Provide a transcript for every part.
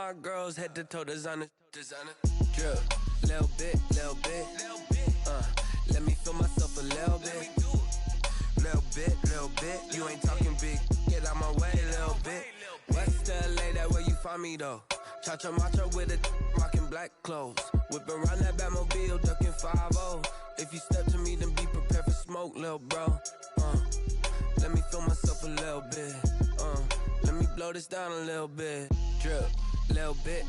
my girls head to toe designer. Drip, little bit. Let me feel myself a little bit. Little bit. You ain't talking big. Get out my way, little bit. West LA, that where you find me though. Cha-cha macha with a rockin' black clothes. Whip around that Batmobile, ducking 5-0. If you step to me, then be prepared for smoke, little bro. Let me feel myself a little bit. Let me blow this down a little bit. Drip, little bit.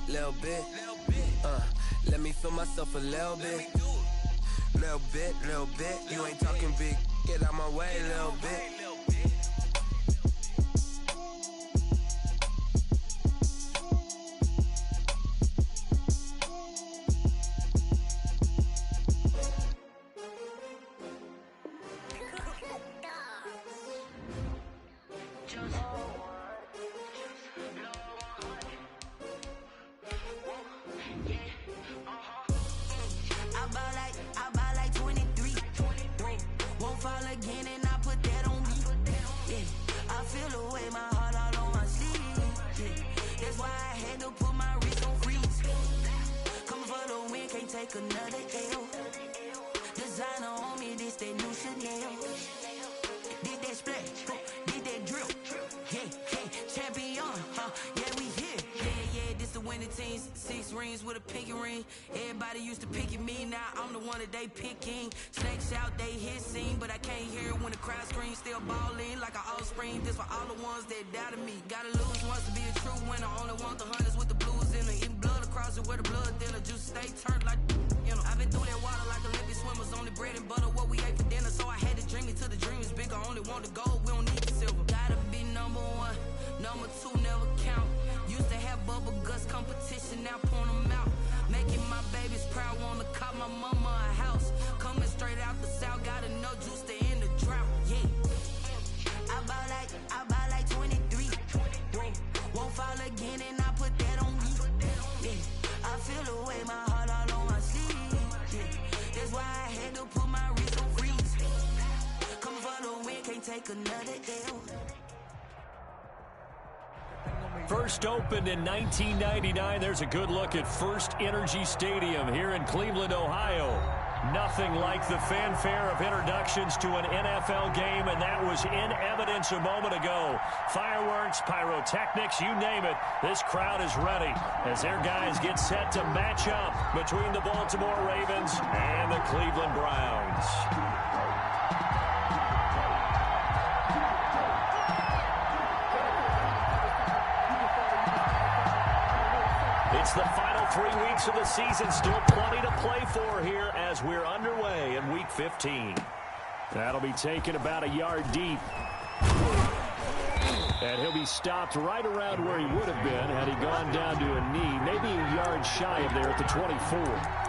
Let me feel myself a little bit. Little bit. You ain't talking big. Get out my way, little bit. Another L. Designer on me, this that new Chanel. Did that splash, did that drill. Yeah, champion, yeah, we here. Yeah, this the winning teams. 6 rings with a pinky ring. Everybody used to picking me, now I'm the one that they picking. Snakes out, they hissing, but I can't hear when the crowd screams. Still balling like an offspring. This for all the ones that doubted me. Gotta lose once to be a true winner. Only want the hunters with the blues in them. Eating blood across it where the blood thinner. Juice stay turned like, you know. I've been through that water like Olympic swimmers. Only bread and butter, what we ate for dinner. So I had to dream it till the dream is bigger. Only want the gold, we don't need the silver. Gotta be number 1, number 2 never count. Used to have bubble guts competition, now point them out. Making my babies proud, wanna cop my mama a house. Coming straight out the south, got enough juice to end the drought. Yeah, I buy like 23. Won't fall again, and I put that on me. Yeah, I feel the way, my heart all on my sleeve. Yeah, that's why I had to put my wrist on freeze. Coming for the win, can't take another L. First opened in 1999. There's a good look at First Energy Stadium here in Cleveland, Ohio. Nothing like the fanfare of introductions to an NFL game, and that was in evidence a moment ago. Fireworks, pyrotechnics, you name it. This crowd is ready as their guys get set to match up between the Baltimore Ravens and the Cleveland Browns. It's the final 3 weeks of the season. Still plenty to play for here as we're underway in Week 15. That'll be taken about a yard deep. And he'll be stopped right around where he would have been had he gone down to a knee. Maybe a yard shy of there at the 24.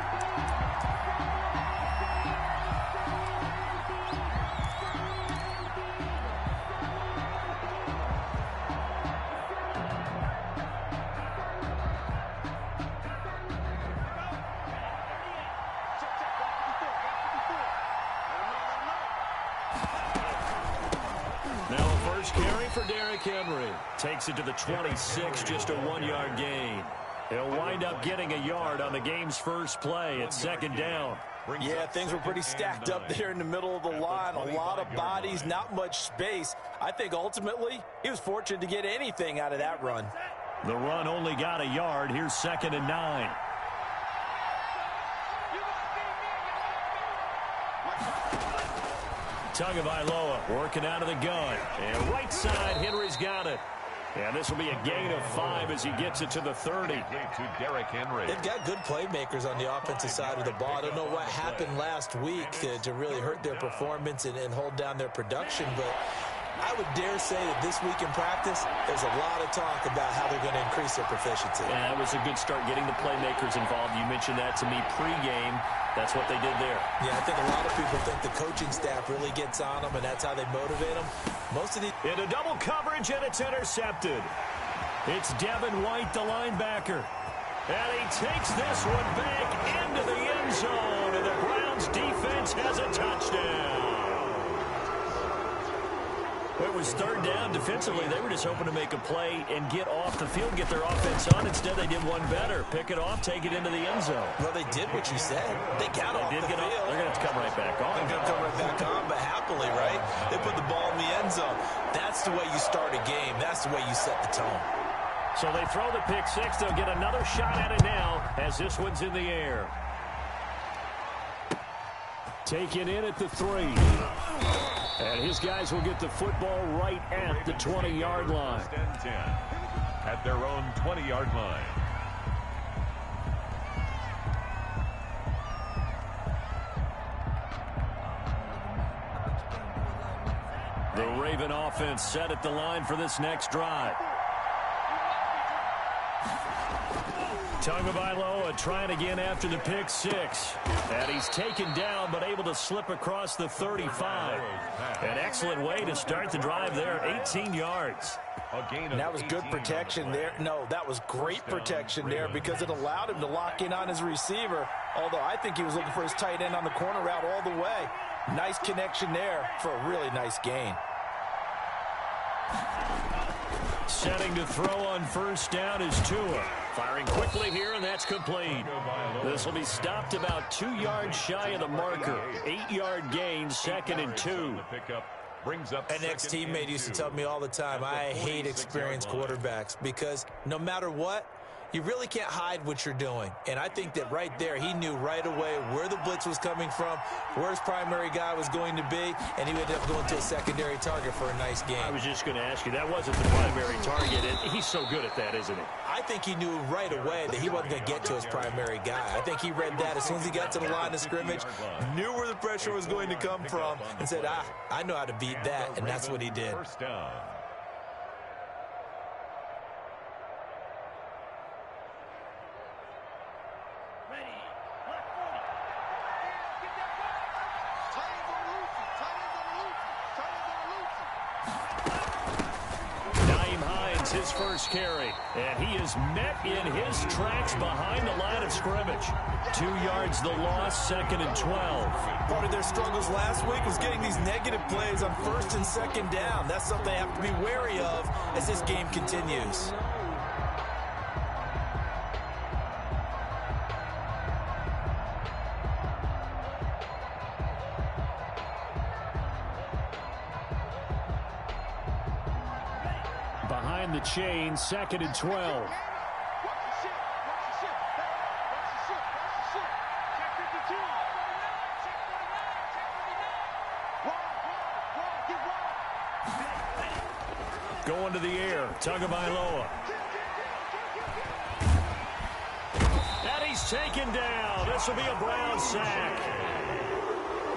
Henry takes it to the 26, just a 1-yard gain. He'll wind up getting a yard on the game's first play at second down. Yeah, things were pretty stacked up there in the middle of the line. A lot of bodies, not much space. I think ultimately he was fortunate to get anything out of that run. The run only got a yard. Here's 2nd and 9. Tagovailoa working out of the gun. And right side, Henry's got it. And this will be a gain of 5 as he gets it to the 30. To Derrick Henry. They've got good playmakers on the offensive side of the ball. I don't know what happened last week to really hurt their performance and hold down their production, but I would dare say that this week in practice, there's a lot of talk about how they're going to increase their proficiency. And that was a good start getting the playmakers involved. You mentioned that to me pregame. That's what they did there. Yeah, I think a lot of people think the coaching staff really gets on them, and that's how they motivate them. Most of the into double coverage, and it's intercepted. It's Devin White, the linebacker. And he takes this one back into the end zone, and the Browns defense has a touchdown. Well, it was third down. Defensively, they were just hoping to make a play and get off the field, get their offense on. Instead, they did one better. Pick it off, take it into the end zone. Well, they did what you said. They got off the field. They're going to have to come right back on. They're going to come right back on, but happily, right? They put the ball in the end zone. That's the way you start a game. That's the way you set the tone. So they throw the pick six. They'll get another shot at it now as this one's in the air. Taken in at the 3. And his guys will get the football right at the 20-yard line. 10 at their own 20-yard line. The Raven offense set at the line for this next drive. Tagovailoa trying again after the pick six. And he's taken down but able to slip across the 35. An excellent way to start the drive there, 18 yards. And that was good protection there. No, that was great protection there because it allowed him to lock in on his receiver. Although I think he was looking for his tight end on the corner route all the way. Nice connection there for a really nice gain. Setting to throw on first down is Tua. Firing quickly here, and that's complete. This will be stopped about 2 yards shy of the marker. 8-yard gain, 2nd and 2. An ex-teammate used to tell me all the time, I hate experienced quarterbacks because no matter what, you really can't hide what you're doing. And I think that right there, he knew right away where the blitz was coming from, where his primary guy was going to be, and he ended up going to a secondary target for a nice game. I was just going to ask you, that wasn't the primary target, and he's so good at that, isn't he? I think he knew right away that he wasn't going to get to his primary guy. I think he read that as soon as he got to the line of scrimmage, knew where the pressure was going to come from, and said, I know how to beat that, and that's what he did. First down. His first carry, and he is met in his tracks behind the line of scrimmage. 2 yards the loss, 2nd and 12. Part of their struggles last week was getting these negative plays on 1st and 2nd down. That's something they have to be wary of as this game continues. Behind the chain, 2nd and 12. Going to the air, Tagovailoa. And he's taken down. This will be a Brown sack.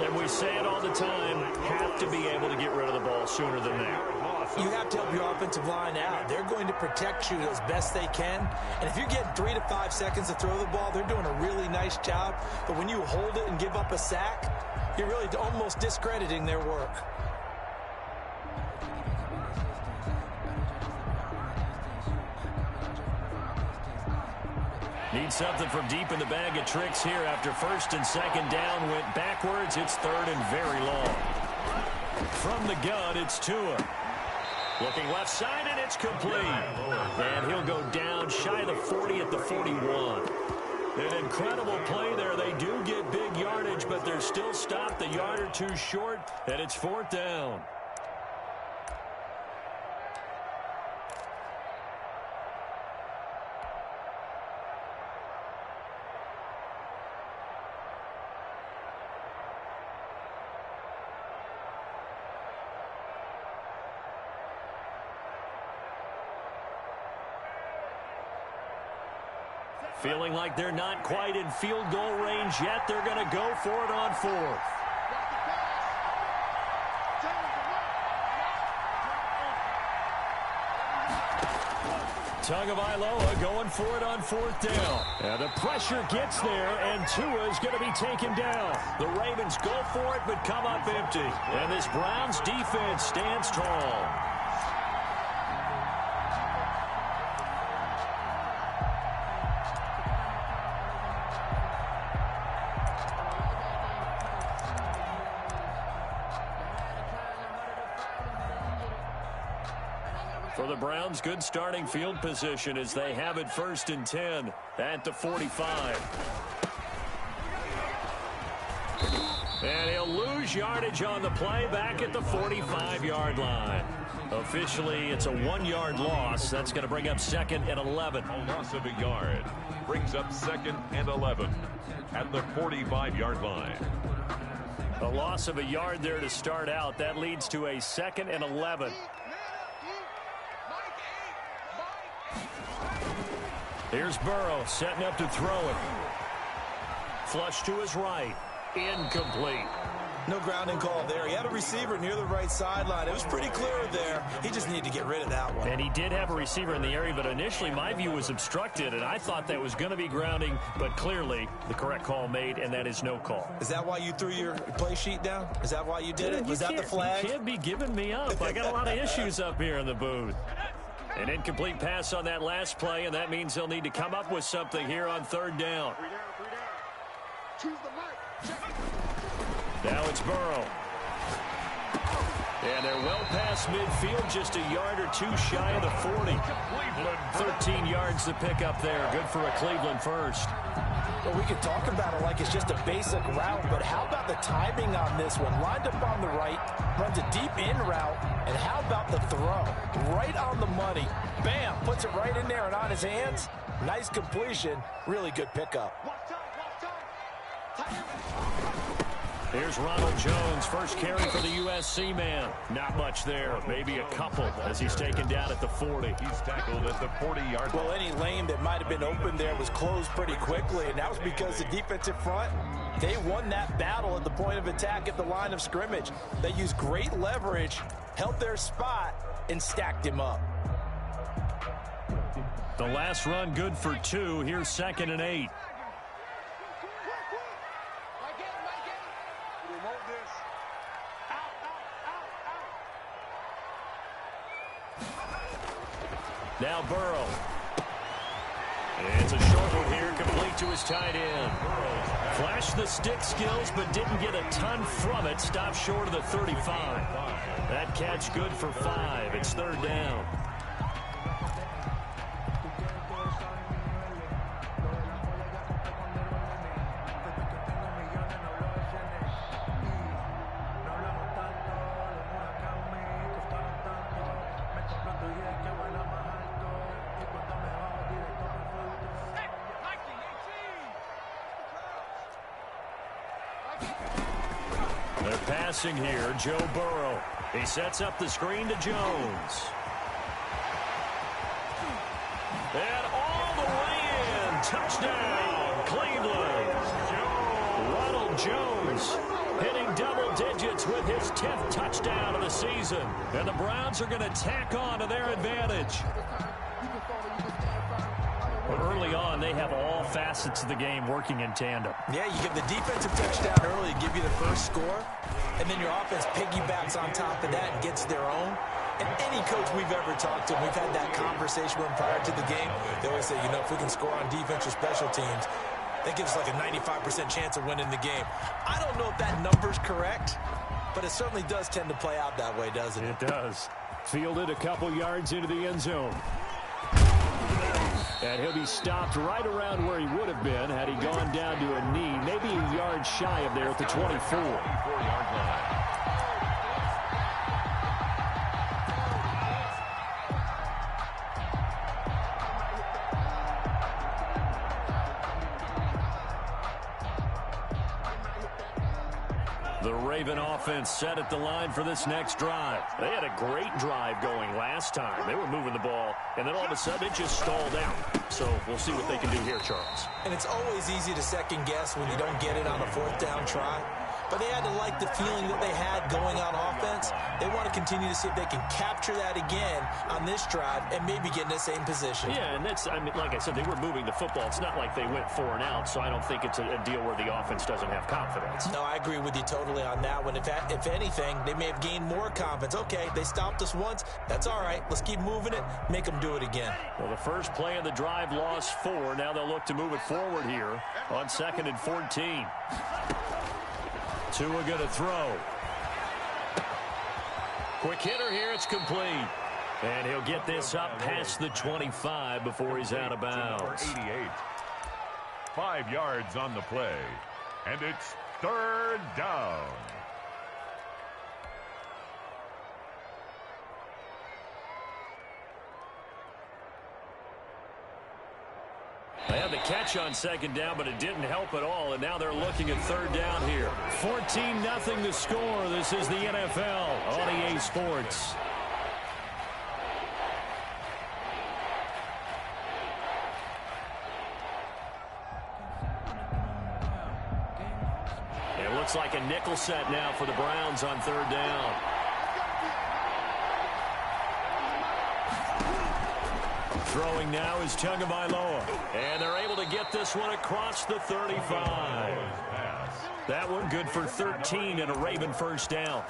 And we say it all the time, have to be able to get rid of the ball sooner than that. You have to help your offensive line out. They're going to protect you as best they can. And if you're getting 3 to 5 seconds to throw the ball, they're doing a really nice job. But when you hold it and give up a sack, you're really almost discrediting their work. Need something from deep in the bag of tricks here after 1st and 2nd down. Went backwards. It's 3rd and very long. From the gun, it's Tua. Looking left side, and it's complete. And he'll go down shy of the 40 at the 41. An incredible play there. They do get big yardage, but they're still stopped a yard or two short, and it's 4th down. Feeling like they're not quite in field goal range yet. They're going to go for it on 4th. Tagovailoa going for it on 4th down. And the pressure gets there, and Tua is going to be taken down. The Ravens go for it, but come up empty. And this Browns defense stands tall. For the Browns, good starting field position as they have it 1st and 10 at the 45. And he'll lose yardage on the play back at the 45-yard line. Officially, it's a 1-yard loss. That's going to bring up 2nd and 11. A loss of a yard brings up 2nd and 11 at the 45-yard line. A loss of a yard there to start out. That leads to a 2nd and 11. Here's Burrow setting up to throw it. Flush to his right. Incomplete. No grounding call there. He had a receiver near the right sideline. It was pretty clear there. He just needed to get rid of that one. And he did have a receiver in the area, but initially my view was obstructed, and I thought that was going to be grounding, but clearly the correct call made, and that is no call. Is that why you threw your play sheet down? Is that why you did it? Was that the flag? You can't be giving me up. I got a lot of issues up here in the booth. An incomplete pass on that last play, and that means they'll need to come up with something here on 3rd down. Now it's Burrow. And they're well past midfield, just a yard or two shy of the 40. 13 yards to pick up there. Good for a Cleveland first. Well, we could talk about it like it's just a basic route, but how about the timing on this one? Lined up on the right, runs a deep in route, and how about the throw? Right on the money. Bam, puts it right in there and on his hands. Nice completion. Really good pickup. Here's Ronald Jones, first carry for the USC man. Not much there, maybe a couple as he's taken down at the 40. He's tackled at the 40-yard line. Well, any lane that might have been open there was closed pretty quickly, and that was because the defensive front, they won that battle at the point of attack at the line of scrimmage. They used great leverage, held their spot, and stacked him up. The last run good for 2. Here's 2nd and 8. Now Burrow. It's a short one here, complete to his tight end. Flashed the stick skills, but didn't get a ton from it. Stopped short of the 35. That catch good for 5. It's 3rd down. They're passing here, Joe Burrow. He sets up the screen to Jones. And all the way in. Touchdown, Cleveland. Ronald Jones hitting double digits with his 10th touchdown of the season. And the Browns are going to tack on to their advantage. But early on, they have all facets of the game working in tandem. Yeah, you give the defensive touchdown early to give you the first score, and then your offense piggybacks on top of that and gets their own. And any coach we've ever talked to, we've had that conversation with them prior to the game. They always say, you know, if we can score on defense or special teams, that gives us like a 95% chance of winning the game. I don't know if that number's correct, but it certainly does tend to play out that way, doesn't it? It does. Fielded a couple yards into the end zone. And he'll be stopped right around where he would have been had he gone down to a knee, maybe a yard shy of there at the 24. 24-yard line. The Raven offense set at the line for this next drive. They had a great drive going last time. They were moving the ball, and then all of a sudden it just stalled out. So we'll see what they can do here, Charles. And it's always easy to second guess when you don't get it on a 4th down try. But they had to like the feeling that they had going on offense. They want to continue to see if they can capture that again on this drive and maybe get in the same position. Yeah, and that's, I mean, like I said, they were moving the football. It's not like they went 4 and out, so I don't think it's a deal where the offense doesn't have confidence. No, I agree with you totally on that one. If anything, they may have gained more confidence. Okay, they stopped us once. That's all right. Let's keep moving it. Make them do it again. Well, the first play of the drive lost 4. Now they'll look to move it forward here on 2nd and 14. Tua going to throw. Quick hitter here. It's complete. And he'll get this up past the 25 before he's out of bounds. 88. 5 yards on the play. And it's third down. They had the catch on second down, but it didn't help at all, and now they're looking at third down here. 14-0 the score. This is the NFL on EA Sports. It looks like a nickel set now for the Browns on third down. Throwing now is Tagovailoa. And they're able to get this one across the 35. That one good for 13 and a Raven first down.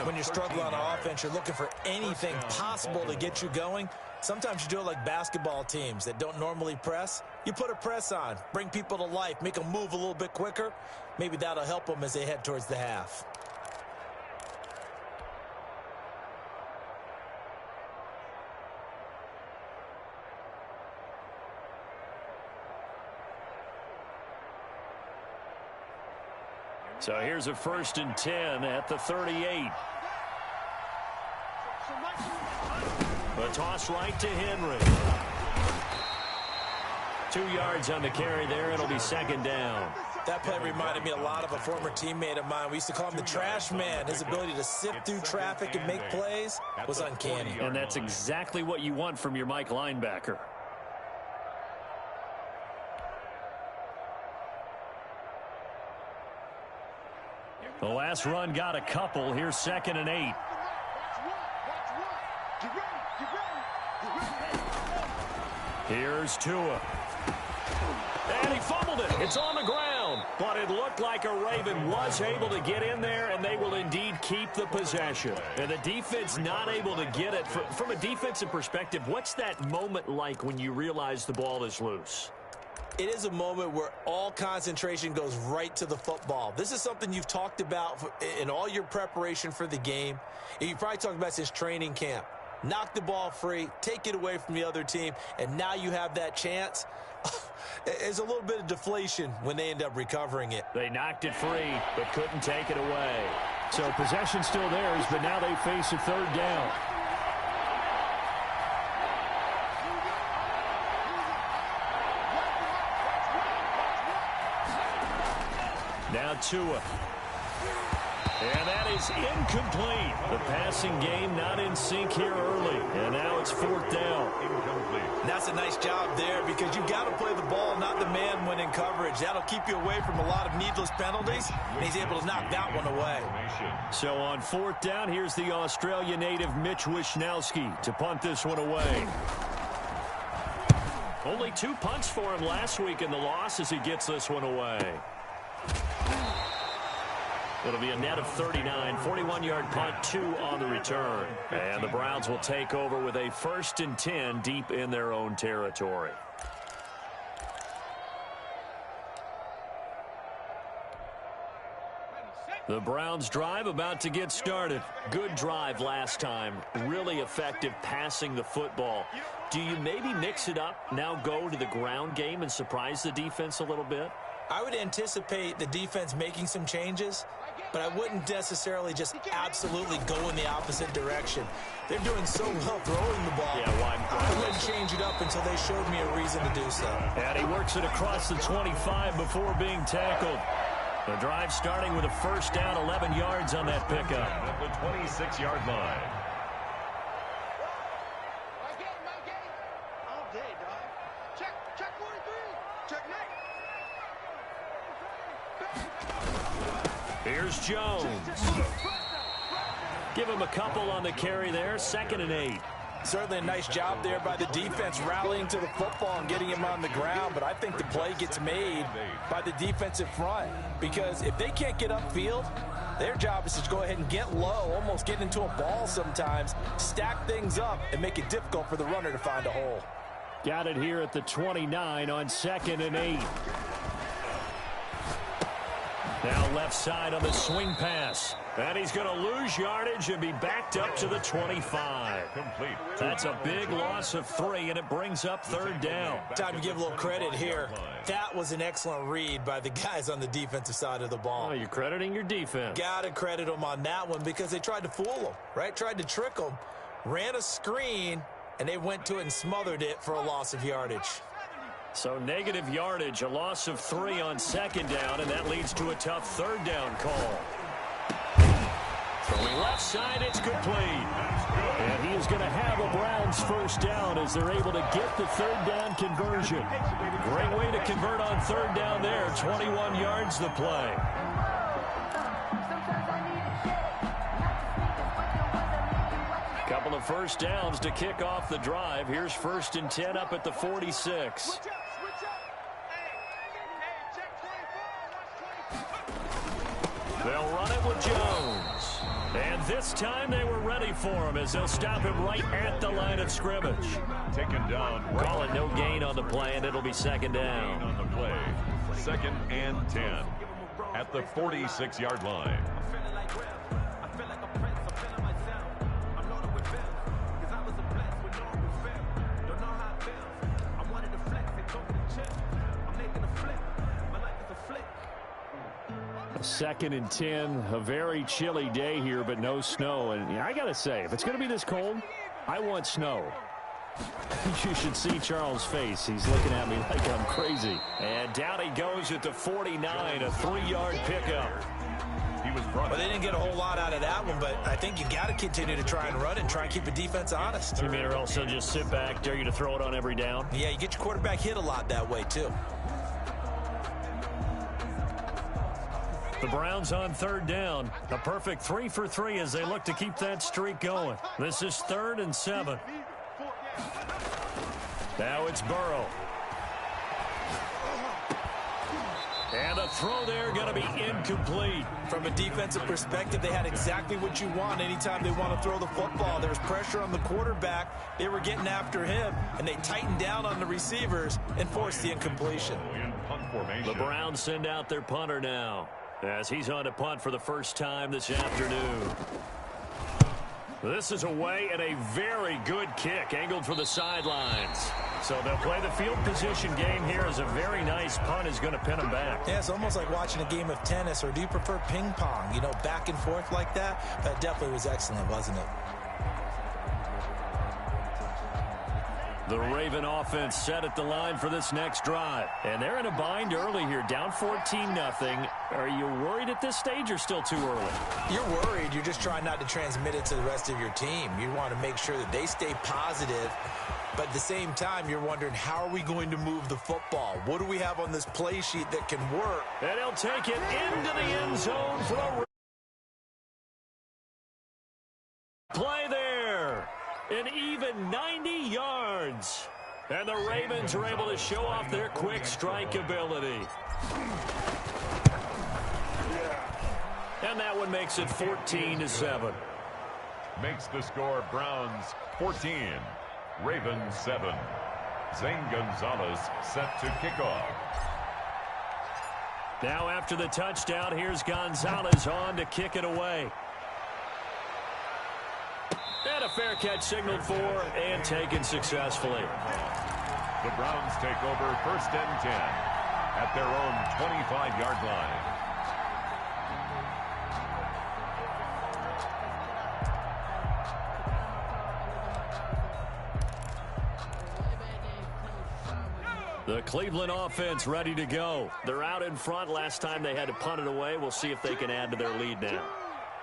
When you're struggling on offense, you're looking for anything possible to get you going. Sometimes you do it like basketball teams that don't normally press. You put a press on, bring people to life, make them move a little bit quicker. Maybe that'll help them as they head towards the half. So here's a 1st and 10 at the 38. A toss right to Henry. 2 yards on the carry there. It'll be second down. That play reminded me a lot of a former teammate of mine. We used to call him the trash man. His ability to sift through traffic and make plays was uncanny. And that's exactly what you want from your Mike linebacker. The last run got a couple. Here's 2nd and 8. Here's Tua. And he fumbled it. It's on the ground. But it looked like a Raven was able to get in there, and they will indeed keep the possession. And the defense not able to get it. From a defensive perspective, what's that moment like when you realize the ball is loose? It is a moment where all concentration goes right to the football. This is something you've talked about in all your preparation for the game. And you probably talked about since training camp. Knock the ball free, take it away from the other team, and now you have that chance. There's a little bit of deflation when they end up recovering it. They knocked it free, but couldn't take it away. So possession still theirs, but now they face a third down. Now Tua. And that is incomplete. The passing game not in sync here early. And now it's 4th down. Incomplete. That's a nice job there because you've got to play the ball, not the man when in coverage. That'll keep you away from a lot of needless penalties. And he's able to knock that one away. So on 4th down, here's the Australia native Mitch Wishnowski to punt this one away. Only 2 punts for him last week in the loss as he gets this one away. It'll be a net of 39, 41-yard punt, 2 on the return. And the Browns will take over with a 1st and 10 deep in their own territory. The Browns drive about to get started. Good drive last time. Really effective passing the football. Do you maybe mix it up, now go to the ground game and surprise the defense a little bit? I would anticipate the defense making some changes, but I wouldn't necessarily just absolutely go in the opposite direction. They're doing so well throwing the ball. Yeah, I wouldn't change it up until they showed me a reason to do so. And he works it across the 25 before being tackled. The drive starting with a 1st down, 11 yards on that pickup. At the 26-yard line. Here's Jones. Give him a couple on the carry there. 2nd and 8. Certainly a nice job there by the defense rallying to the football and getting him on the ground, but I think the play gets made by the defensive front because if they can't get upfield, their job is to go ahead and get low, almost get into a ball sometimes, stack things up, and make it difficult for the runner to find a hole. Got it here at the 29 on 2nd and 8. Now left side on the swing pass. And he's going to lose yardage and be backed up to the 25. Complete. That's a big loss of 3, and it brings up 3rd down. Time to give a little credit here. That was an excellent read by the guys on the defensive side of the ball. Oh, you're crediting your defense. Got to credit them on that one because they tried to fool them, right? Tried to trick them. Ran a screen, and they went to it and smothered it for a loss of yardage. So negative yardage, a loss of 3 on 2nd down, and that leads to a tough 3rd down call. Throwing left side, it's complete. And he is going to have a Browns 1st down as they're able to get the 3rd down conversion. Great way to convert on 3rd down there. 21 yards the play. Couple of 1st downs to kick off the drive. Here's 1st and 10 up at the 46. They'll run it with Jones. And this time they were ready for him as they'll stop him right at the line of scrimmage. Taken down. Call it no gain on the play, and it'll be 2nd down. On the play. 2nd and 10 at the 46-yard line. Second and 10, a very chilly day here, but no snow. And I got to say, if it's going to be this cold, I want snow. You should see Charles' face. He's looking at me like I'm crazy. And down he goes at the 49, a 3-yard pickup. Well, they didn't get a whole lot out of that one, but I think you got to continue to try and run and try and keep the defense honest. You mean, or else they'll just sit back, dare you to throw it on every down? Yeah, you get your quarterback hit a lot that way, too. The Browns on 3rd down. A perfect 3 for 3 as they look to keep that streak going. This is 3rd and 7. Now it's Burrow. And a throw there going to be incomplete. From a defensive perspective, they had exactly what you want anytime they want to throw the football. There's pressure on the quarterback. They were getting after him, and they tightened down on the receivers and forced the incompletion. The Browns send out their punter now, as he's on to punt for the first time this afternoon. This is away and a very good kick, angled for the sidelines. So they'll play the field position game here as a very nice punt is going to pin them back. Yeah, it's almost like watching a game of tennis, or do you prefer ping pong? You know, back and forth like that? That definitely was excellent, wasn't it? The Raven offense set at the line for this next drive. And they're in a bind early here, down 14-0. Are you worried at this stage or still too early? You're worried. You're just trying not to transmit it to the rest of your team. You want to make sure that they stay positive. But at the same time, you're wondering, how are we going to move the football? What do we have on this play sheet that can work? And he'll take it into the end zone for a play there. An even 90 yards. And the Ravens are able to show off their quick strike ability. And that one makes it 14-7. Makes the score Browns 14, Ravens 7. Zane Gonzalez set to kick off. Now after the touchdown, here's Gonzalez on to kick it away. And a fair catch signaled for and taken successfully. The Browns take over 1st and 10 at their own 25-yard line. The Cleveland offense ready to go. They're out in front. Last time they had to punt it away. We'll see if they can add to their lead now.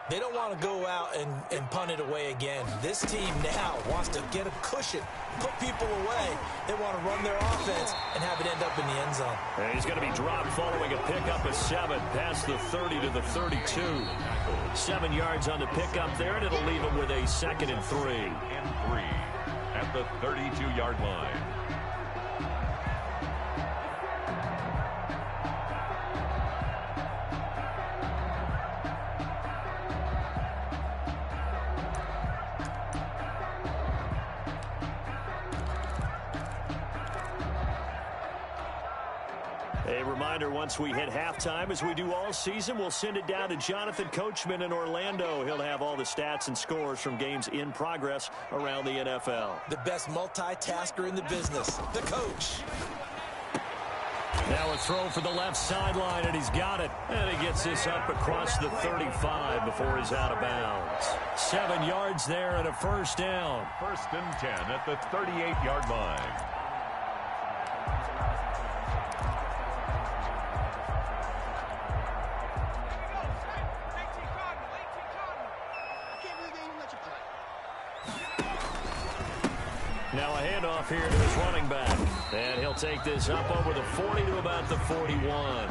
They don't want to go out and punt it away again. This team now wants to get a cushion, put people away. They want to run their offense and have it end up in the end zone. And he's going to be dropped following a pickup of 7 past the 30 to the 32. 7 yards on the pickup there, and it'll leave him with a 2nd and 3. And 3 at the 32-yard line. A reminder, once we hit halftime, as we do all season, we'll send it down to Jonathan Coachman in Orlando. He'll have all the stats and scores from games in progress around the NFL. The best multitasker in the business, the coach. Now a throw for the left sideline, and he's got it. And he gets this up across the 35 before he's out of bounds. 7 yards there and a first down. 1st and 10 at the 38-yard line. Now a handoff here to his running back. And he'll take this up over the 40 to about the 41.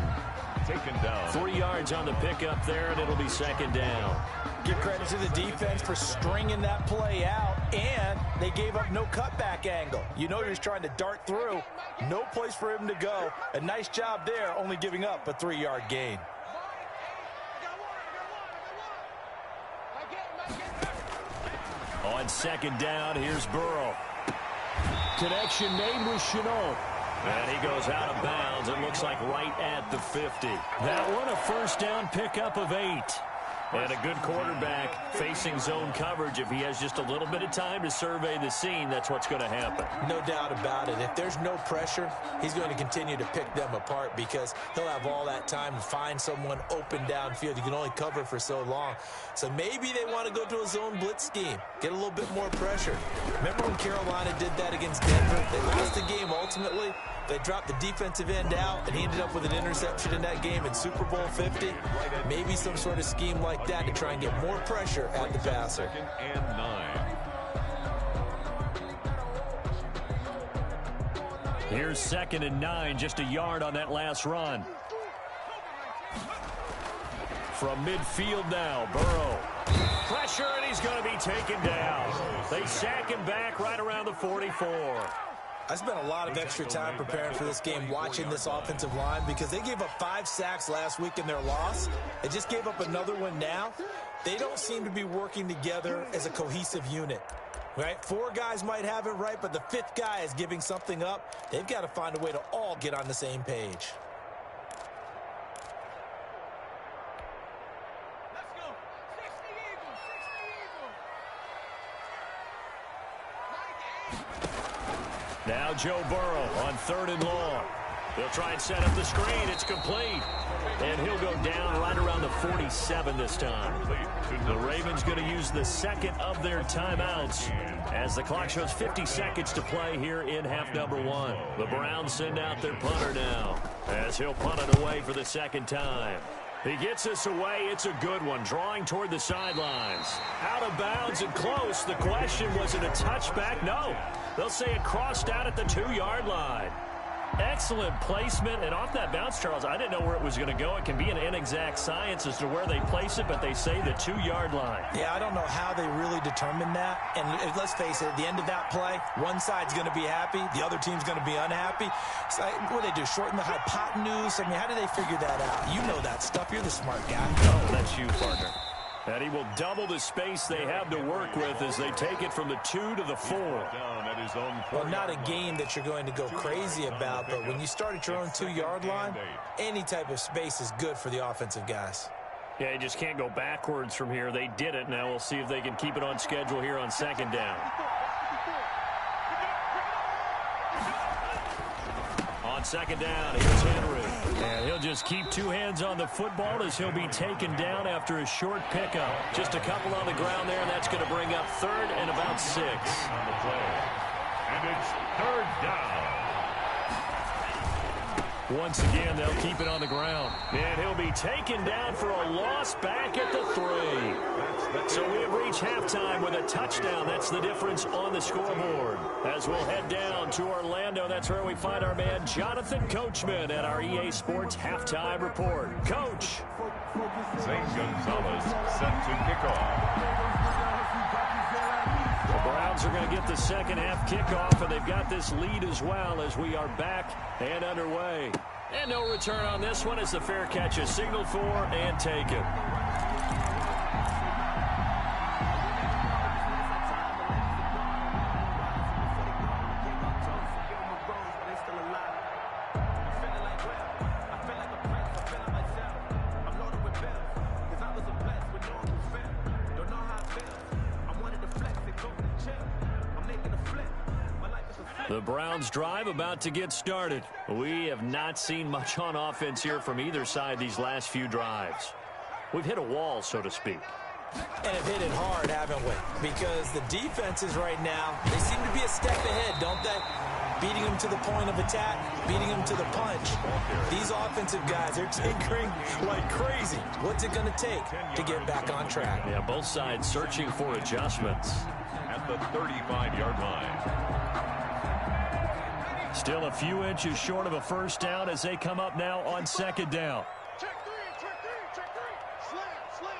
Taken down. 3 yards on the pickup there, and it'll be 2nd down. Give credit to the defense for stringing that play out, and they gave up no cutback angle. You know you're just trying to dart through. No place for him to go. A nice job there, only giving up a 3-yard gain. On 2nd down, here's Burrow. Connection made with Chenault. And he goes out of bounds. It looks like right at the 50. That one, a first down pickup of 8. And a good quarterback facing zone coverage. If he has just a little bit of time to survey the scene, that's what's going to happen. No doubt about it. If there's no pressure, he's going to continue to pick them apart because he'll have all that time to find someone open downfield. You can only cover for so long. So maybe they want to go to a zone blitz scheme, get a little bit more pressure. Remember when Carolina did that against Denver? They lost the game ultimately. They dropped the defensive end out, and he ended up with an interception in that game in Super Bowl 50. Maybe some sort of scheme like that to try and get more pressure at the passer. 2nd and 9. Here's 2nd and 9, just a yard on that last run. From midfield now, Burrow. Pressure, and he's going to be taken down. They sack him back right around the 44. I spent a lot of extra time preparing for this game watching this offensive line because they gave up 5 sacks last week in their loss. They just gave up another one now. They don't seem to be working together as a cohesive unit. Right? 4 guys might have it right, but the 5th guy is giving something up. They've got to find a way to all get on the same page. Now Joe Burrow on 3rd and long. They'll try and set up the screen. It's complete. And he'll go down right around the 47 this time. The Ravens going to use the 2nd of their timeouts as the clock shows 50 seconds to play here in half number 1. The Browns send out their punter now as he'll punt it away for the 2nd time. He gets this away. It's a good one. Drawing toward the sidelines. Out of bounds and close. The question, was it a touchback? No. They'll say it crossed out at the 2-yard line. Excellent placement. And off that bounce, Charles, I didn't know where it was going to go. It can be an inexact science as to where they place it, but they say the 2-yard line. Yeah, I don't know how they really determine that. And let's face it, at the end of that play, one side's going to be happy, the other team's going to be unhappy. So what do they do, shorten the hypotenuse? I mean, how do they figure that out? You know that stuff. You're the smart guy. Oh, that's you, partner. And he will double the space they have to work with as they take it from the 2 to the 4. Well, not a game that you're going to go crazy about, but when you start at your own 2-yard line, any type of space is good for the offensive guys. Yeah, you just can't go backwards from here. They did it. Now we'll see if they can keep it on schedule here on 2nd down. On 2nd down, here's Henry. And he'll just keep 2 hands on the football as he'll be taken down after a short pickup. Just a couple on the ground there, and that's going to bring up 3rd and about 6. On the play. And it's 3rd down. Once again, they'll keep it on the ground. And he'll be taken down for a loss back at the 3. So we have reached halftime with a touchdown. That's the difference on the scoreboard. As we'll head down to Orlando, that's where we find our man Jonathan Coachman at our EA Sports Halftime Report. Coach. Zane Gonzalez set to kick off. The Browns are going to get the 2nd half kickoff, and they've got this lead as well as we are back and underway. And no return on this one as the fair catch is signaled for and taken. The Browns drive about to get started. We have not seen much on offense here from either side these last few drives. We've hit a wall, so to speak. And have hit it hard, haven't we? Because the defenses right now, they seem to be a step ahead, don't they? Beating them to the point of attack, beating them to the punch. These offensive guys are tinkering like crazy. What's it going to take to get back on track? Yeah, both sides searching for adjustments. At the 35-yard line. Still a few inches short of a first down as they come up now on second down. Check three. Slam.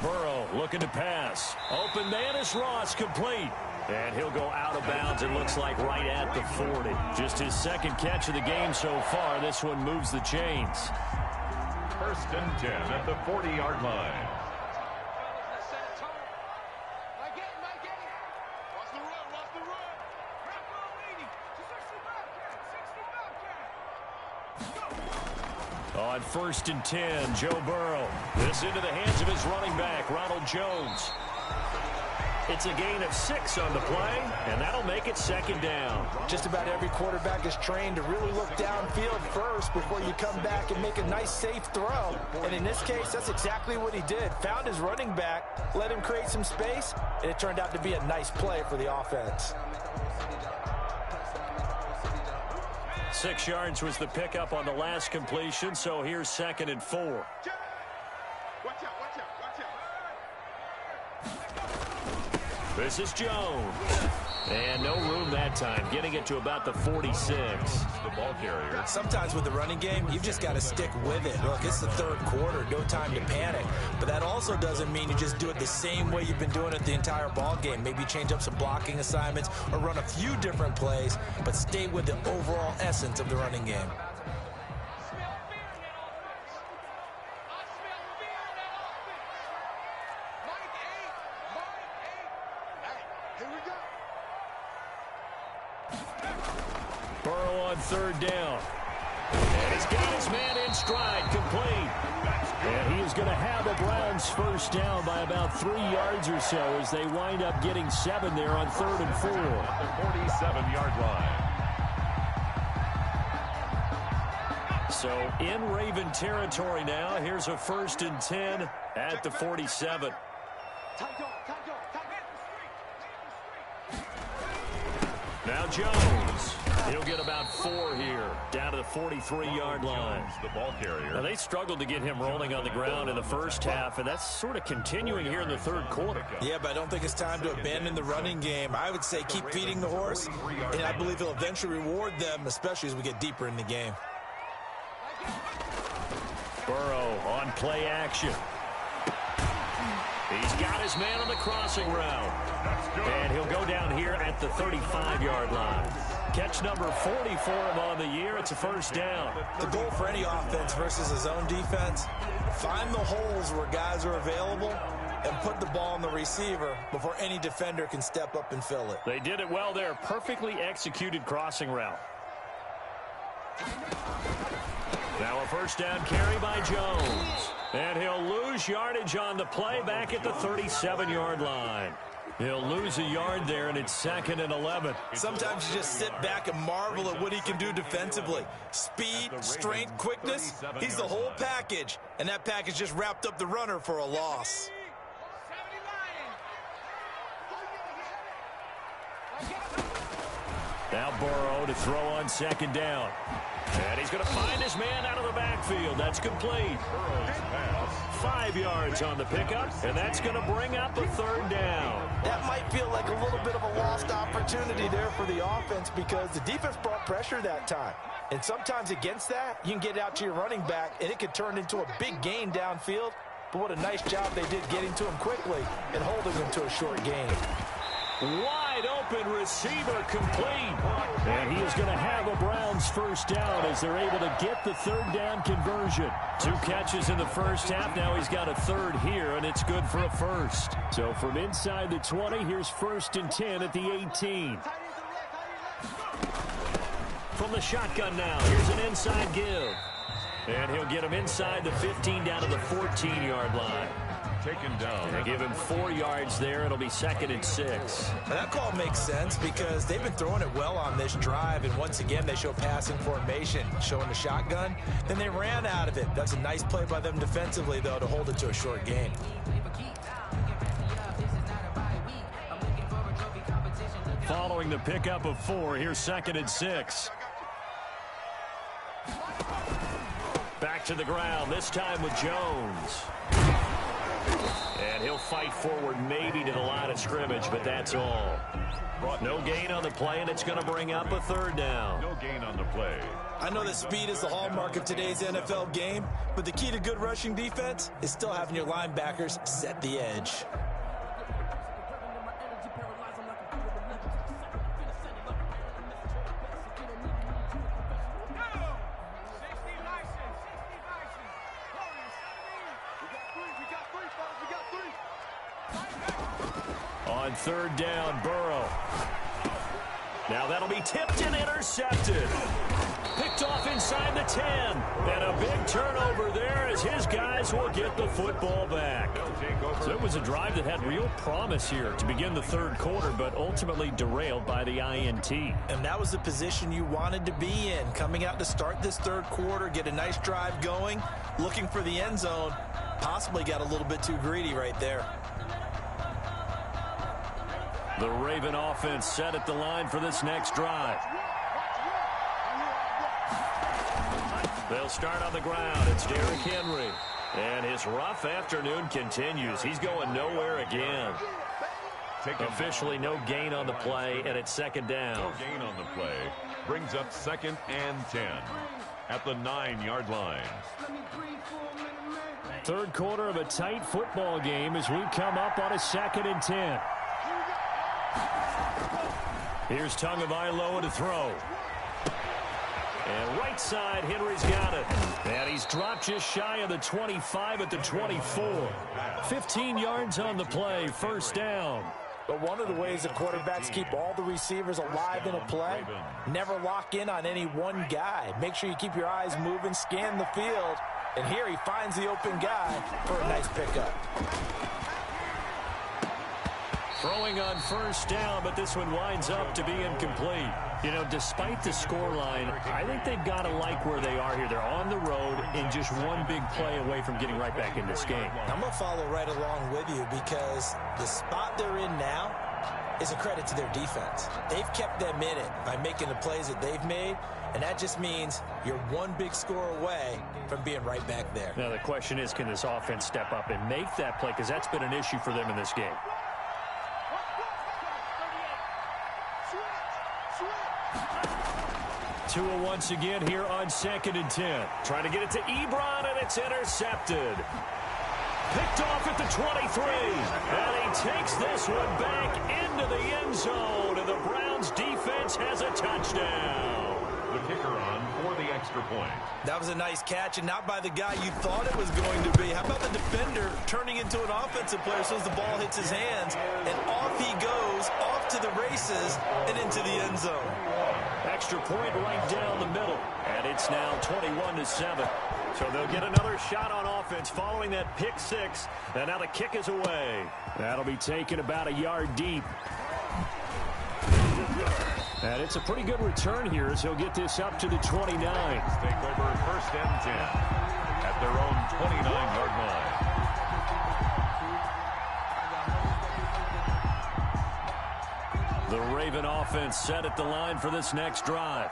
19 right. Burrow looking to pass. Open man is Ross, complete. And he'll go out of bounds, it looks like right at the 40. Just his second catch of the game so far. This one moves the chains. First and 10 at the 40-yard line. On first and 10, Joe Burrow. This into the hands of his running back, Ronald Jones. It's a gain of 6 on the play, and that'll make it second down. Just about every quarterback is trained to really look downfield first before you come back and make a nice, safe throw. And in this case, that's exactly what he did. Found his running back, let him create some space, and it turned out to be a nice play for the offense. 6 yards was the pickup on the last completion, so here's second and 4. Watch out. This is Jones. And no room that time, getting it to about the 46. The ball carrier. Sometimes with the running game, you've just got to stick with it. Look, it's the third quarter, no time to panic. But that also doesn't mean you just do it the same way you've been doing it the entire ball game. Maybe change up some blocking assignments or run a few different plays, but stay with the overall essence of the running game. Burrow on third down. And he's got his man in stride, complete. And he is going to have the Browns first down by about 3 yards or so as they wind up getting 7 there on third and 4. At the 47-yard line. So in Raven territory now. Here's a first and 10 at the 47. Now Jones. He'll get about 4 here, down to the 43-yard line. The ball carrier. Now, they struggled to get him rolling on the ground in the first half, and that's sort of continuing here in the third quarter. Yeah, but I don't think it's time to abandon the running game. I would say keep feeding the horse, and I believe he'll eventually reward them, especially as we get deeper in the game. Burrow on play action. He's got his man on the crossing route. And he'll go down here at the 35-yard line. Catch number 40 for him on the year. It's a first down. The goal for any offense versus his own defense, find the holes where guys are available and put the ball on the receiver before any defender can step up and fill it. They did it well there. Perfectly executed crossing route. Now a first down carry by Jones. And he'll lose yardage on the play back at the 37-yard line. He'll lose a yard there, and it's second and 11. Sometimes you just sit back and marvel at what he can do defensively. Speed, strength, quickness, he's the whole package. And that package just wrapped up the runner for a loss. Now Burrow to throw on second down. And he's going to find his man out of the backfield. That's complete. 5 yards on the pickup, and that's going to bring up a third down. That might feel like a little bit of a lost opportunity there for the offense because the defense brought pressure that time. And sometimes against that, you can get out to your running back, and it could turn into a big gain downfield. But what a nice job they did getting to him quickly and holding him to a short gain. Wide open receiver, complete. And he is going to have a Browns first down as they're able to get the third down conversion. 2 catches in the first half. Now he's got a third here, and it's good for a first. So from inside the 20, here's first and 10 at the 18. From the shotgun now, here's an inside give. And he'll get him inside the 15 down to the 14-yard line. taken down. They give him 4 yards there. It'll be 2nd and 6. Now that call makes sense because they've been throwing it well on this drive, and once again they show passing formation, showing the shotgun. Then they ran out of it. That's a nice play by them defensively, though, to hold it to a short gain. Following the pickup of 4, here's 2nd and 6. Back to the ground, this time with Jones. And he'll fight forward maybe to the line of scrimmage, but that's all. No gain on the play, and it's going to bring up a 3rd down. No gain on the play. I know that speed is the hallmark of today's NFL game, but the key to good rushing defense is still having your linebackers set the edge. On 3rd down, Burrow. Now that'll be tipped and intercepted. Picked off inside the 10. And a big turnover there as his guys will get the football back. So it was a drive that had real promise here to begin the 3rd quarter, but ultimately derailed by the INT. And that was the position you wanted to be in. Coming out to start this 3rd quarter, get a nice drive going, looking for the end zone. Possibly got a little bit too greedy right there. The Raven offense set at the line for this next drive. They'll start on the ground. It's Derrick Henry. And his rough afternoon continues. He's going nowhere again. Officially no gain on the play, and it's 2nd down. No gain on the play. Brings up 2nd and 10 at the 9-yard line. 3rd quarter of a tight football game as we come up on a 2nd and 10. Here's Tagovailoa to throw. And right side, Henry's got it. And he's dropped just shy of the 25 at the 24. 15 yards on the play, 1st down. But one of the ways that quarterbacks keep all the receivers alive in a play, never lock in on any one guy. Make sure you keep your eyes moving, scan the field. And here he finds the open guy for a nice pickup. Throwing on 1st down, but this one winds up to be incomplete. You know, despite the scoreline, I think they've got to like where they are here. They're on the road and just one big play away from getting right back in this game. I'm going to follow right along with you because the spot they're in now is a credit to their defense. They've kept them in it by making the plays that they've made, and that just means you're one big score away from being right back there. Now, the question is, can this offense step up and make that play? Because that's been an issue for them in this game. Tua once again here on 2nd and 10. Trying to get it to Ebron, and it's intercepted. Picked off at the 23. And he takes this one back into the end zone. And the Browns defense has a touchdown. The kicker on for the extra point. That was a nice catch, and not by the guy you thought it was going to be. How about the defender turning into an offensive player as soon as the ball hits his hands, and off he goes, off to the races, and into the end zone. Extra point right down the middle, and it's now 21-7. So they'll get another shot on offense following that pick 6, and now the kick is away. That'll be taken about a yard deep. And it's a pretty good return here as he'll get this up to the 29. Take over 1st and 10 at their own 29-yard line. The Raven offense set at the line for this next drive.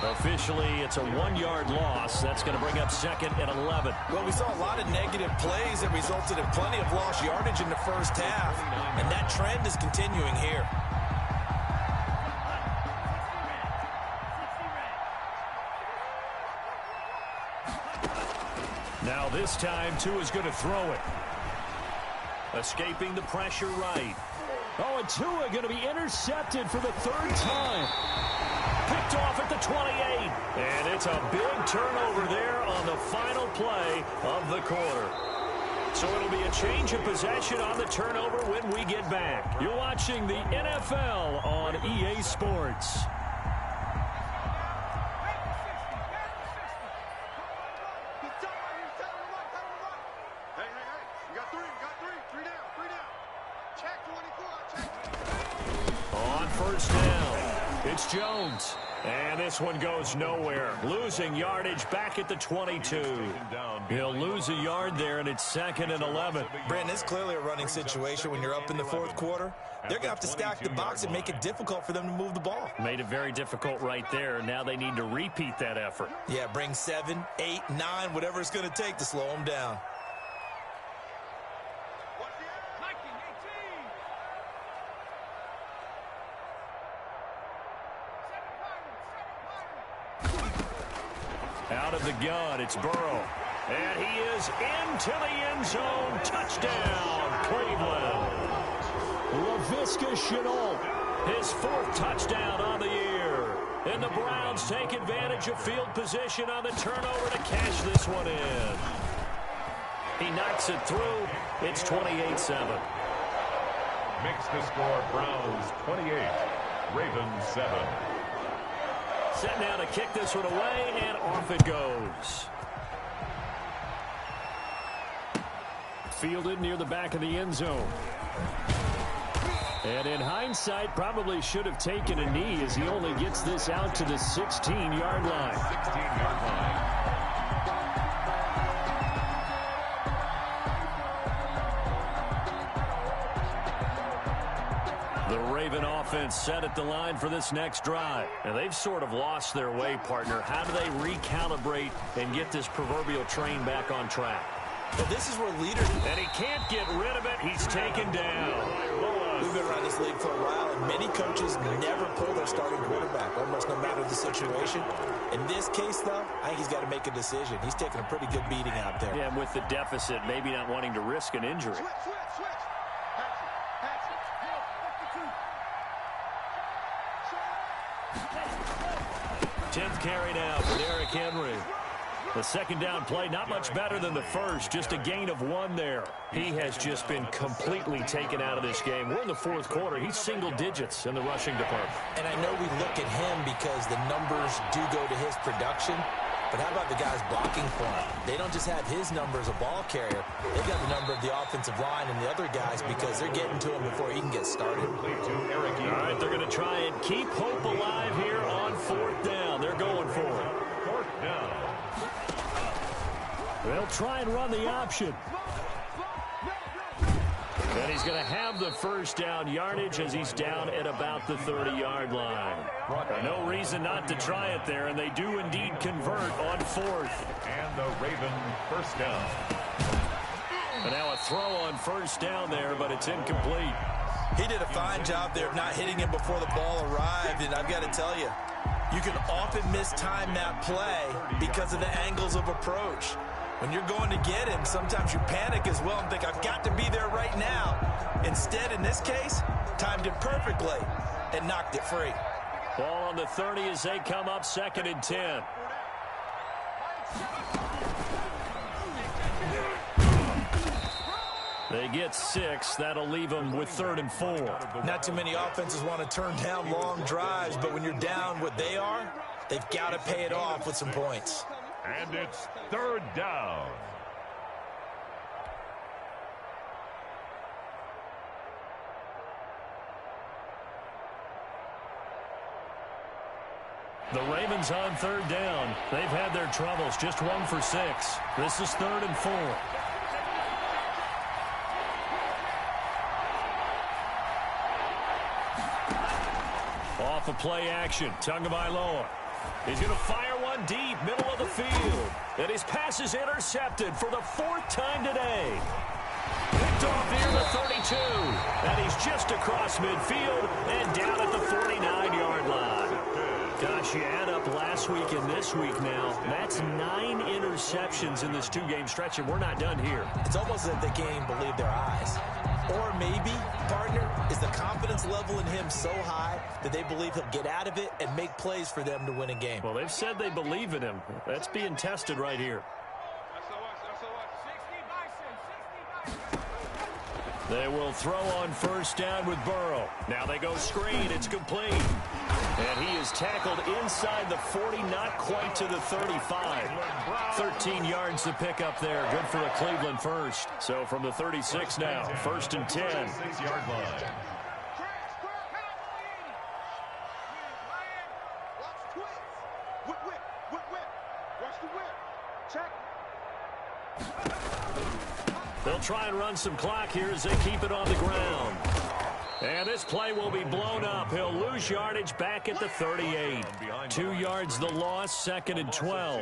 Officially, it's a 1-yard loss. That's going to bring up 2nd and 11. Well, we saw a lot of negative plays that resulted in plenty of lost yardage in the 1st half, and that trend is continuing here. Now this time, Tua's going to throw it. Escaping the pressure right. Oh, and Tua going to be intercepted for the 3rd time. Picked off at the 28. And it's a big turnover there on the final play of the quarter. So it'll be a change of possession on the turnover when we get back. You're watching the NFL on EA Sports. first down. It's Jones. And this one goes nowhere. Losing yardage back at the 22. He'll lose a yard there, and it's 2nd and 11. Brandon, it's clearly a running situation when you're up in the fourth quarter. They're going to have to stack the box and make it difficult for them to move the ball. Made it very difficult right there. Now they need to repeat that effort. Yeah, bring 7, 8, 9, whatever it's going to take to slow them down. Out of the gun, it's Burrow. And he is into the end zone. Touchdown, Cleveland. Laviska Shenault, his 4th touchdown on the year. And the Browns take advantage of field position on the turnover to cash this one in. He knocks it through. It's 28-7. Makes the score Browns 28, Ravens 7. Set now to kick this one away, and off it goes. Fielded near the back of the end zone. And in hindsight, probably should have taken a knee as he only gets this out to the 16-yard line. 16-yard line. The Raven offense set at the line for this next drive. And they've sort of lost their way, partner. How do they recalibrate and get this proverbial train back on track? Well, this is where leaders... And he can't get rid of it. He's taken down. We've been around this league for a while, and many coaches never pull their starting quarterback, almost no matter the situation. In this case, though, I think he's got to make a decision. He's taking a pretty good beating out there. Yeah, and with the deficit, maybe not wanting to risk an injury. Switch. 10th carry now for Derrick Henry. The second down play, not much better than the first, just a gain of 1 there. He has just been completely taken out of this game. We're in the fourth quarter. He's single digits in the rushing department. And I know we look at him because the numbers do go to his production, but how about the guys blocking for him? They don't just have his number as a ball carrier. They've got the number of the offensive line and the other guys because they're getting to him before he can get started. All right, they're going to try and keep hope alive here on 4th down. They're going for it. 4th down. They'll try and run the option. And he's going to have the first down yardage as he's down at about the 30-yard line. No reason not to try it there, and they do indeed convert on 4th. And the Raven first down. And now a throw on first down there, but it's incomplete. He did a fine job there of not hitting him before the ball arrived, and I've got to tell you, you can often mistime that play because of the angles of approach. When you're going to get him, sometimes you panic as well and think, I've got to be there right now. Instead, in this case, timed it perfectly and knocked it free. Ball on the 30 as they come up 2nd and 10. They get 6. That'll leave them with 3rd and 4. Not too many offenses want to turn down long drives, but when you're down what they are, they've got to pay it off with some points. And it's 3rd down. The Ravens on 3rd down. They've had their troubles, just 1 for 6. This is 3rd and 4. Off of play action, Tagovailoa. He's going to fire one deep, middle of the field. And his pass is intercepted for the 4th time today. Picked off near the 32. And he's just across midfield and down at the 49-yard line. Gosh, you add up last week and this week now. That's 9 interceptions in this 2-game stretch, and we're not done here. It's almost as if they can't even believe their eyes. Or maybe, partner, is the confidence level in him so high that they believe he'll get out of it and make plays for them to win a game. Well, they've said they believe in him. That's being tested right here. They will throw on first down with Burrow. Now they go screen. It's complete. And he is tackled inside the 40, not quite to the 35. 13 yards to pick up there. Good for a Cleveland first. So from the 36 now, 1st and 10. 6-yard line. Check. They'll try and run some clock here as they keep it on the ground. And this play will be blown up. He'll lose yardage back at the 38. 2 yards the loss, 2nd and 12.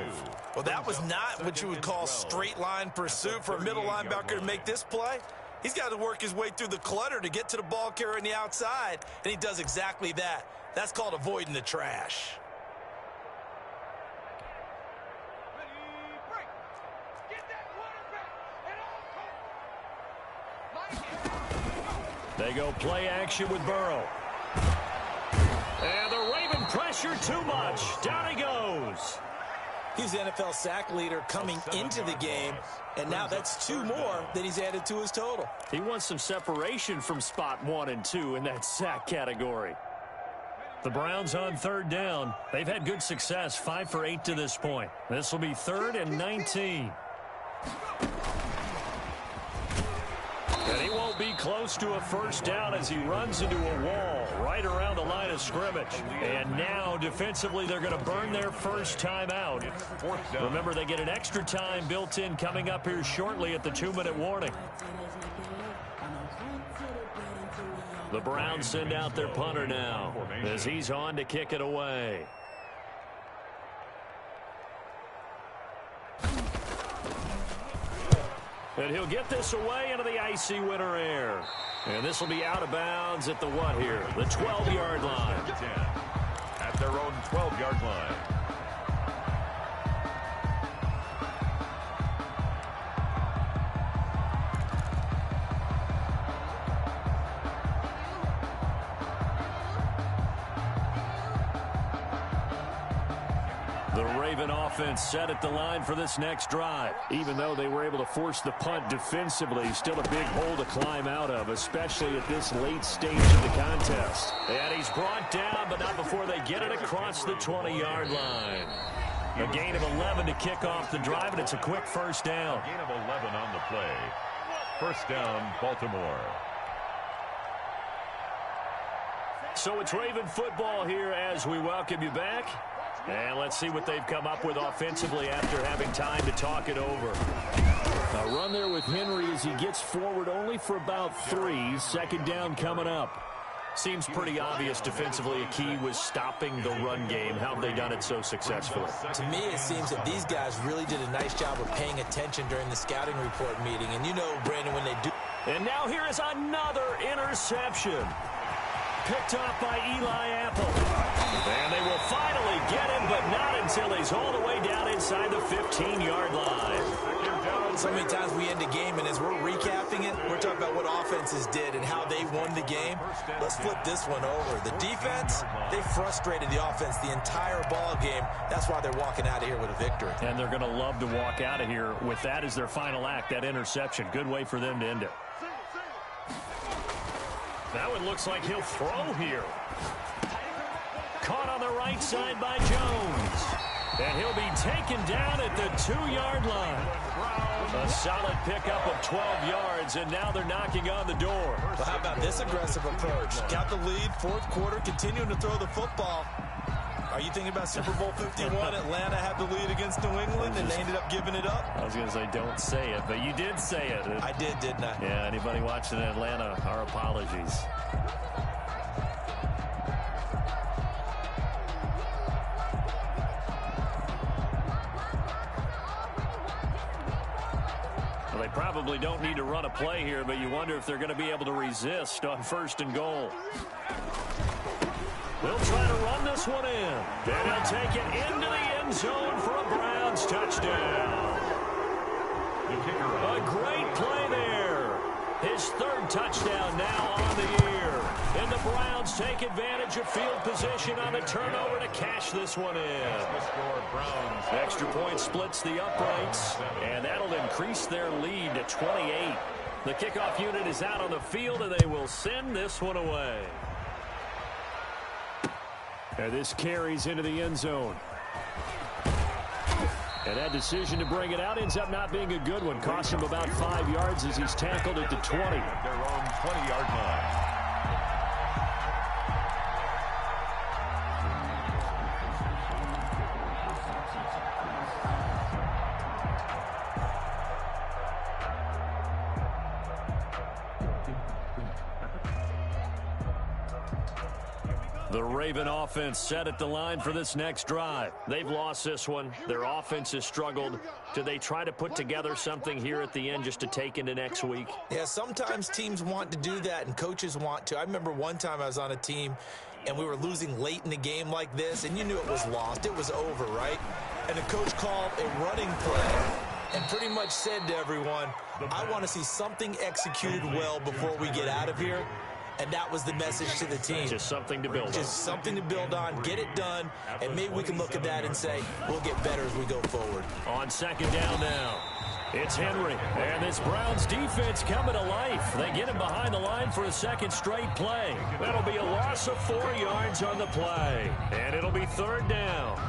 Well, that was not what you would call straight line pursuit for a middle linebacker to make this play. He's got to work his way through the clutter to get to the ball carrier on the outside, and he does exactly that. That's called avoiding the trash. They go play action with Burrow. And the Raven pressure too much. Down he goes. He's the NFL sack leader coming into the game, and now that's 2 more that he's added to his total. He wants some separation from spot 1 and 2 in that sack category. The Browns on 3rd down. They've had good success, 5 for 8 to this point. This will be 3rd and 19. And he won't be close to a first down as he runs into a wall right around the line of scrimmage. And now, defensively, they're going to burn their first time out. Remember, they get an extra time built in coming up here shortly at the 2-minute warning. The Browns send out their punter now as he's on to kick it away. And he'll get this away into the icy winter air. And this will be out of bounds at the what here? The 12-yard line. At their own 12-yard line. The Raven offense set at the line for this next drive. Even though they were able to force the punt defensively, still a big hole to climb out of, especially at this late stage of the contest. And he's brought down, but not before they get it across the 20-yard line. A gain of 11 to kick off the drive, and it's a quick first down. Gain of 11 on the play. First down, Baltimore. So it's Raven football here as we welcome you back. And let's see what they've come up with offensively after having time to talk it over. A run there with Henry as he gets forward only for about 3. 2nd down coming up. Seems pretty obvious defensively a key was stopping the run game. How have they done it so successfully? To me, it seems that these guys really did a nice job of paying attention during the scouting report meeting. And you know, Brandon, when they do. And now here is another interception. Picked off by Eli Apple. And they will finally get him, but not until he's all the way down inside the 15-yard line. So many times we end a game, and as we're recapping it, we're talking about what offenses did and how they won the game. Let's flip this one over. The defense, they frustrated the offense the entire ball game. That's why they're walking out of here with a victory. And they're going to love to walk out of here with that as their final act, that interception. Good way for them to end it. Now it looks like he'll throw here. Caught on the right side by Jones. And he'll be taken down at the 2-yard line. A solid pickup of 12 yards, and now they're knocking on the door. Well, how about this aggressive approach? Got the lead, 4th quarter, continuing to throw the football. Are you thinking about Super Bowl 51? Atlanta had the lead against New England, and they ended up giving it up? I was going to say, don't say it, but you did say it. I did, didn't I? Yeah, anybody watching in Atlanta, our apologies. Well, they probably don't need to run a play here, but you wonder if they're going to be able to resist on 1st and goal. They'll try to run this one in. And they'll take it into the end zone for a Browns touchdown. A great play there. His 3rd touchdown now on the year. And the Browns take advantage of field position on the turnover to cash this one in. Extra point splits the uprights, and that'll increase their lead to 28. The kickoff unit is out on the field, and they will send this one away. And this carries into the end zone. And that decision to bring it out ends up not being a good one. Cost him about 5 yards as he's tackled at the 20. Their own 20-yard line. The Raven offense set at the line for this next drive. They've lost this one. Their offense has struggled. Do they try to put together something here at the end just to take into next week? Yeah, sometimes teams want to do that and coaches want to. I remember one time I was on a team and we were losing late in the game like this, and you knew it was lost. It was over, right? And the coach called a running play and pretty much said to everyone, I want to see something executed well before we get out of here. And that was the message to the team. Just something to build on. Just something to build on, get it done, and maybe we can look at that and say, we'll get better as we go forward. On second down now, it's Henry. And this Browns defense coming to life. They get him behind the line for a second straight play. That'll be a loss of 4 yards on the play. And it'll be third down.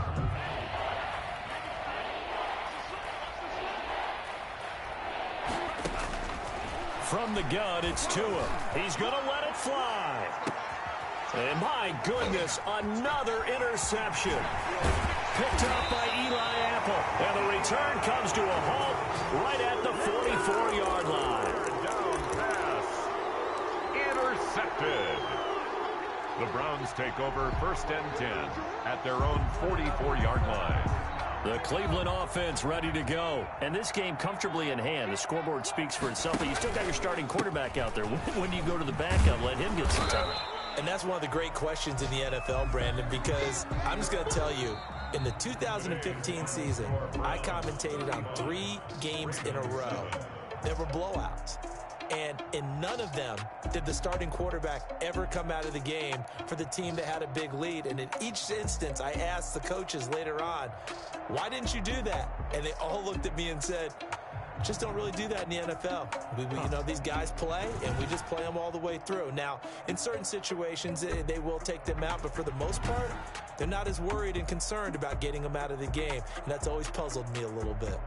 From the gun, it's Tua. He's going to let it fly. And my goodness, another interception. Picked up by Eli Apple. And the return comes to a halt right at the 44-yard line. Down pass. Intercepted. The Browns take over 1st and 10 at their own 44-yard line. The Cleveland offense ready to go. And this game comfortably in hand. The scoreboard speaks for itself, but you still got your starting quarterback out there. When do you go to the backup, let him get some time? And that's one of the great questions in the NFL, Brandon, because I'm just going to tell you, in the 2015 season, I commentated on 3 games in a row. There were blowouts. And in none of them did the starting quarterback ever come out of the game for the team that had a big lead. And in each instance, I asked the coaches later on, why didn't you do that? And they all looked at me and said, just don't really do that in the NFL. You know, these guys play, and we just play them all the way through. Now, in certain situations, they will take them out, but for the most part, they're not as worried and concerned about getting them out of the game. And that's always puzzled me a little bit.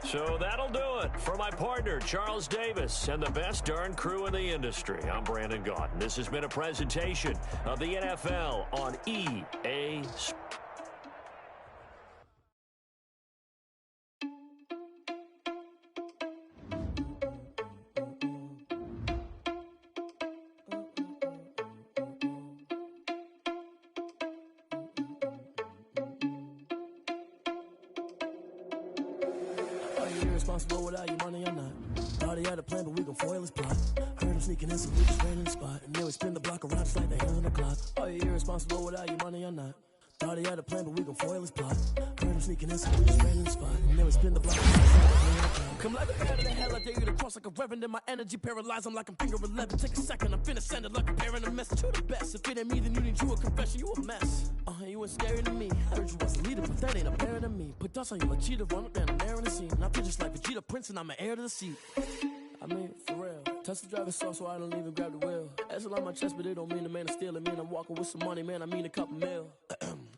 So that'll do it for my partner, Charles Davis, and the best darn crew in the industry. I'm Brandon Gaudin. This has been a presentation of the NFL on EA Sports. Irresponsible without your money or not. Thought he had a plan, but we gon' foil his plot. Heard him sneaking in, so we just ran in the spot. And then we spin the block around just like the hands on the clock. Are you irresponsible without your money or not? Thought he had a plan, but we gon' foil his plot. Heard him sneaking in, so we just ran in the spot. And then we spin the block around just like the hands on the clock. Come like a bat in the hell, I dare you to cross like a reverend. And my energy paralyzed, I'm like I'm finger 11. Take a second, I'm finna send it like a parent a message to the best. If it ain't me, then you need you a confession, you a mess. You ain't scary to me. Heard you was a leader, but that ain't apparent to me. Put dust on you like cheetah, run up down and air in the scene. And I feel just like Vegeta Prince, and I'm an heir to the seat. I mean, for real. Touch the driver's soft, so I don't even grab the wheel. That's on my chest, but it don't mean the man is stealing. Man, I'm walking with some money, man, I mean a couple mil.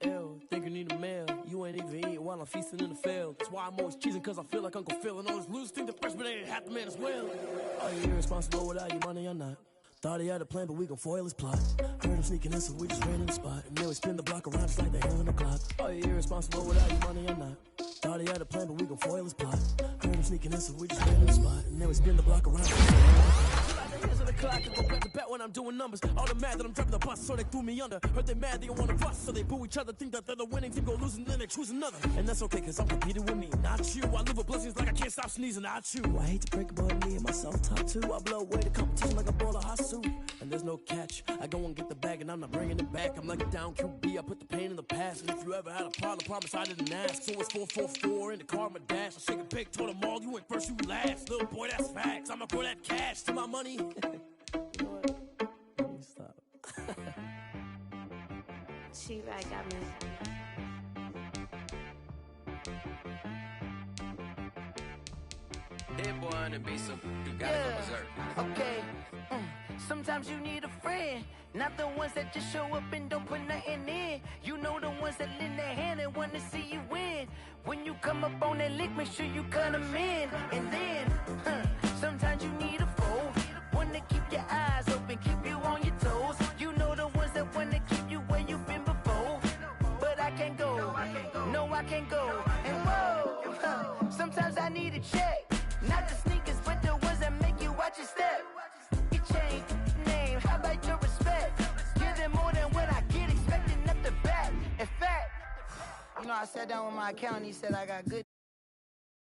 Ew, think you need a meal. You ain't even eating while I'm feasting in the field. That's why I'm always cheesing, cause I feel like Uncle Phil. And all those losers think the freshman ain't half the man as well. Are you irresponsible without your money or not? Thought he had a plan, but we gon' foil his plot. Heard him sneaking in, so we just ran in the spot. And then we spin the block around just like the hands on the clock. Are you irresponsible without your money or not? Thought he had a plan, but we gon' foil his plot. Heard him sneaking in, so we just ran in the spot. And then we spin the block around just like the hands on the clock. The hands on the clock, I go back to back when I'm doing numbers. All the mad that I'm driving the bus, so they threw me under. Heard they mad, they don't wanna bust, so they boo each other. Think that they're the winning team, go losing, then they choose another. And that's okay, cause I'm competing with me, not you. I live with blessings like I can't stop sneezing, not you. I hate to break about me and my self-talk too. I blow away the competition like a ball of hot soup. And there's no catch. I go and get the bag and I'm not bringing it back. I'm like a down QB, I put the pain in the past. And if you ever had a problem, promise I didn't ask. So it's 444 in the car, my dash. I shake a big, told them all, you went first, you last. Little boy, that's facts. I'ma throw that cash to my money. You know what? Let me stop. She-Rag got me. That boy on the beat, so you gotta go berserk. Okay. Sometimes you need a friend, not the ones that just show up and don't put nothing in. You know the ones that lend their hand and want to see you win. When you come up on that lick, make sure you cut them in. And then, sometimes you need a foe, one to keep your eyes open, keep you on your toes. You know the ones that want to keep you where you've been before. But I can't go, no I can't go. And whoa, sometimes I need a check, not the sneakers, but the ones that make you watch your step. Change name, how about your respect? Give them more than what I give. I sat down with my accountant. He said I got good.